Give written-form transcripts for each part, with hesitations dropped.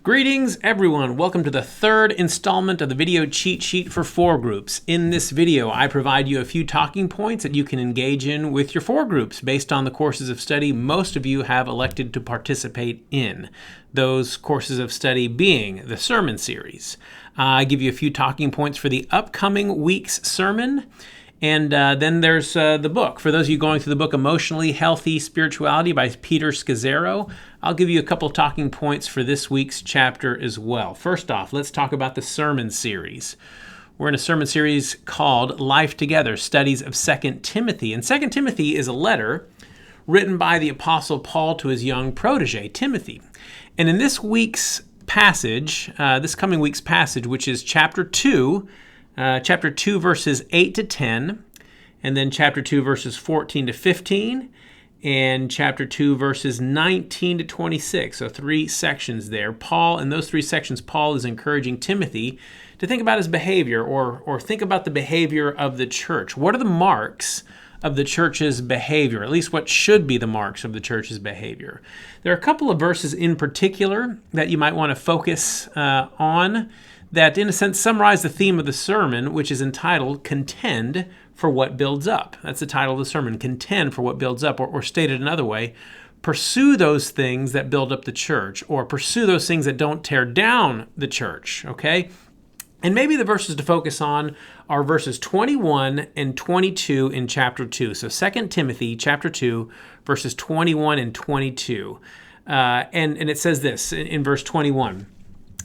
Greetings everyone, welcome to the third installment of the video cheat sheet for 4 groups. In this video, I provide you a few talking points that you can engage in with your 4 groups based on the courses of study most of you have elected to participate in. Those courses of study being the sermon series. I give you a few talking points for the upcoming week's sermon. And then there's the book. For those of you going through the book Emotionally Healthy Spirituality by Peter Scazzero, I'll give you a couple of talking points for this week's chapter as well. First off, let's talk about the sermon series. We're in a sermon series called Life Together, Studies of 2 Timothy. And 2 Timothy is a letter written by the Apostle Paul to his young protege, Timothy. And in this week's passage, this coming week's passage, which is chapter 2 verses 8 to 10, and then chapter 2 verses 14 to 15, and chapter 2 verses 19 to 26. So 3 sections there. In those 3 sections, Paul is encouraging Timothy to think about his behavior or think about the behavior of the church. What are the marks of the church's behavior? At least what should be the marks of the church's behavior. There are a couple of verses in particular that you might want to focus on that, in a sense, summarize the theme of the sermon, which is entitled Contend for What Builds Up. That's the title of the sermon, Contend for What Builds Up, or stated another way, pursue those things that build up the church, or pursue those things that don't tear down the church, okay? And maybe the verses to focus on are verses 21 and 22 in chapter 2. So 2 Timothy chapter 2, verses 21 and 22. And it says this in verse 21,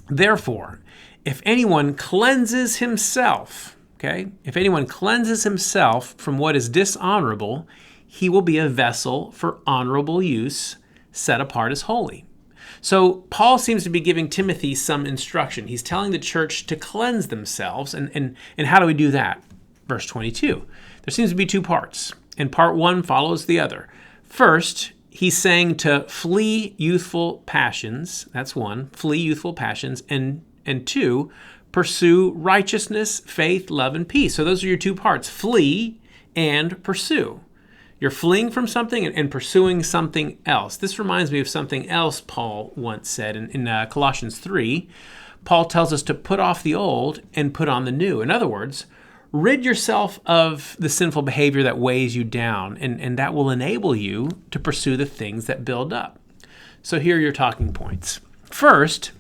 "Therefore, if anyone cleanses himself," okay, if anyone cleanses himself from what is dishonorable, he will be a vessel for honorable use, set apart as holy. So Paul seems to be giving Timothy some instruction. He's telling the church to cleanse themselves. And how do we do that? Verse 22. There seems to be 2 parts, and part 1 follows the other. First, he's saying to flee youthful passions. That's 1, flee youthful passions. And 2, pursue righteousness, faith, love, and peace. So those are your 2 parts, flee and pursue. You're fleeing from something and pursuing something else. This reminds me of something else Paul once said in Colossians 3. Paul tells us to put off the old and put on the new. In other words, rid yourself of the sinful behavior that weighs you down, and that will enable you to pursue the things that build up. So here are your talking points. First,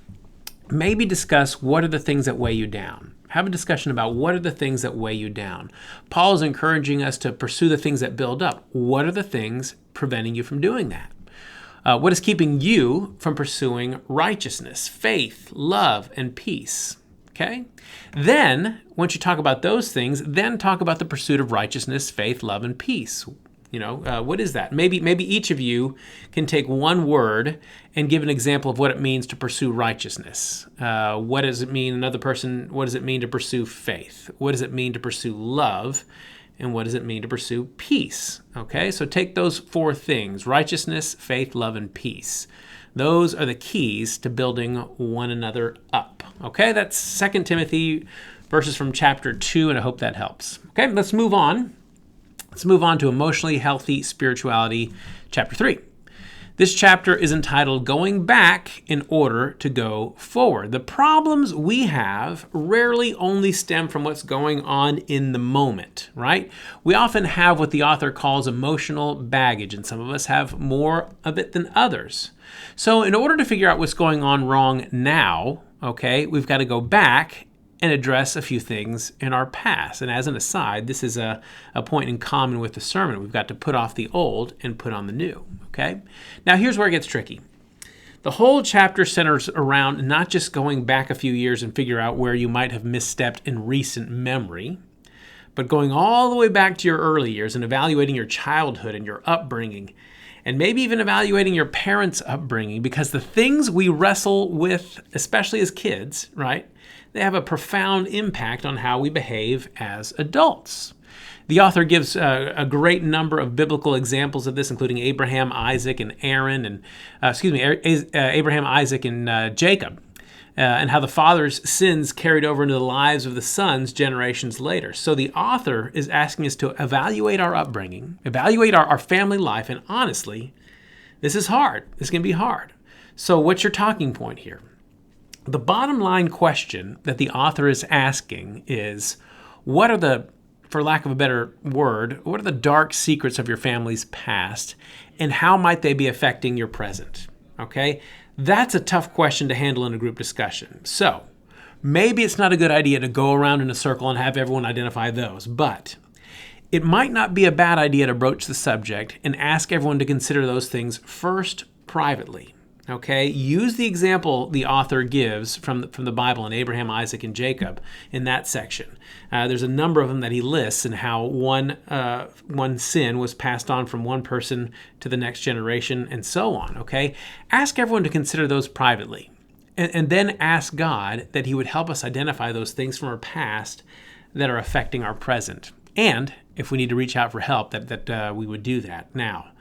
maybe discuss what are the things that weigh you down. Have a discussion about what are the things that weigh you down. Paul is encouraging us to pursue the things that build up. What are the things preventing you from doing that? What is keeping you from pursuing righteousness, faith, love, and peace? Okay? Then, once you talk about those things, then talk about the pursuit of righteousness, faith, love, and peace. What is that? Maybe each of you can take one word and give an example of what it means to pursue righteousness. What does it mean? Another person, what does it mean to pursue faith? What does it mean to pursue love? And what does it mean to pursue peace? Okay, so take those 4 things, righteousness, faith, love, and peace. Those are the keys to building one another up. Okay, that's 2 Timothy verses from chapter 2, and I hope that helps. Okay, let's move on. Let's move on to Emotionally Healthy Spirituality, chapter 3. This chapter is entitled Going Back in Order to Go Forward. The problems we have rarely only stem from what's going on in the moment, right? We often have what the author calls emotional baggage, and some of us have more of it than others. So in order to figure out what's going on wrong now, okay, we've got to go back and address a few things in our past. And as an aside, this is a point in common with the sermon. We've got to put off the old and put on the new, okay? Now here's where it gets tricky. The whole chapter centers around not just going back a few years and figure out where you might have misstepped in recent memory, but going all the way back to your early years and evaluating your childhood and your upbringing, and maybe even evaluating your parents' upbringing, because the things we wrestle with, especially as kids, right, they have a profound impact on how we behave as adults. The author gives a great number of biblical examples of this, including Abraham, Isaac, and Abraham, Isaac, and Jacob, and how the father's sins carried over into the lives of the sons generations later. So the author is asking us to evaluate our upbringing, evaluate our family life, and honestly, this is hard. This can be hard. So what's your talking point here? The bottom line question that the author is asking is, what are the, for lack of a better word, what are the dark secrets of your family's past, and how might they be affecting your present? Okay? That's a tough question to handle in a group discussion. So, maybe it's not a good idea to go around in a circle and have everyone identify those, but it might not be a bad idea to broach the subject and ask everyone to consider those things first privately. Okay, use the example the author gives from the Bible in Abraham, Isaac, and Jacob in that section. There's a number of them that he lists and how one sin was passed on from one person to the next generation and so on. Okay, ask everyone to consider those privately, and then ask God that he would help us identify those things from our past that are affecting our present. And if we need to reach out for help, that we would do that now.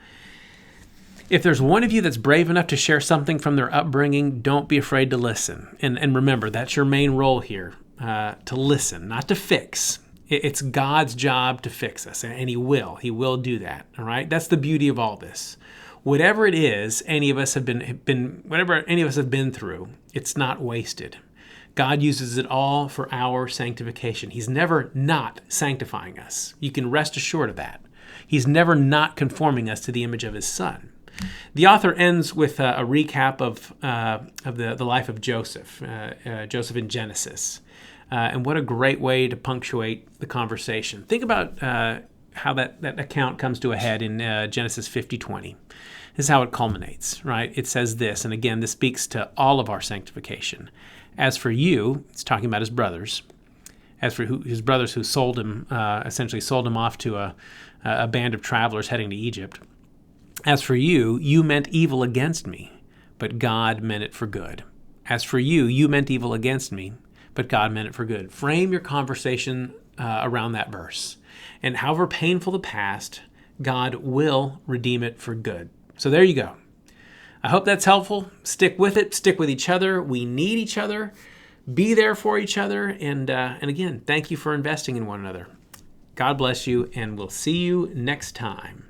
If there's one of you that's brave enough to share something from their upbringing, don't be afraid to listen. And remember, that's your main role here, to listen, not to fix. It's God's job to fix us, and He will. He will do that, all right? That's the beauty of all this. Whatever it is any of us have been through, it's not wasted. God uses it all for our sanctification. He's never not sanctifying us. You can rest assured of that. He's never not conforming us to the image of His Son. The author ends with a recap of the life of Joseph, Joseph in Genesis. And what a great way to punctuate the conversation. Think about how that account comes to a head in Genesis 50:20. This is how it culminates, right? It says this, and again, this speaks to all of our sanctification. As for you, it's talking about his brothers. As for his brothers who sold him, essentially sold him off to a band of travelers heading to Egypt. As for you, you meant evil against me, but God meant it for good. As for you, you meant evil against me, but God meant it for good. Frame your conversation around that verse. And however painful the past, God will redeem it for good. So there you go. I hope that's helpful. Stick with it. Stick with each other. We need each other. Be there for each other. And again, thank you for investing in one another. God bless you, and we'll see you next time.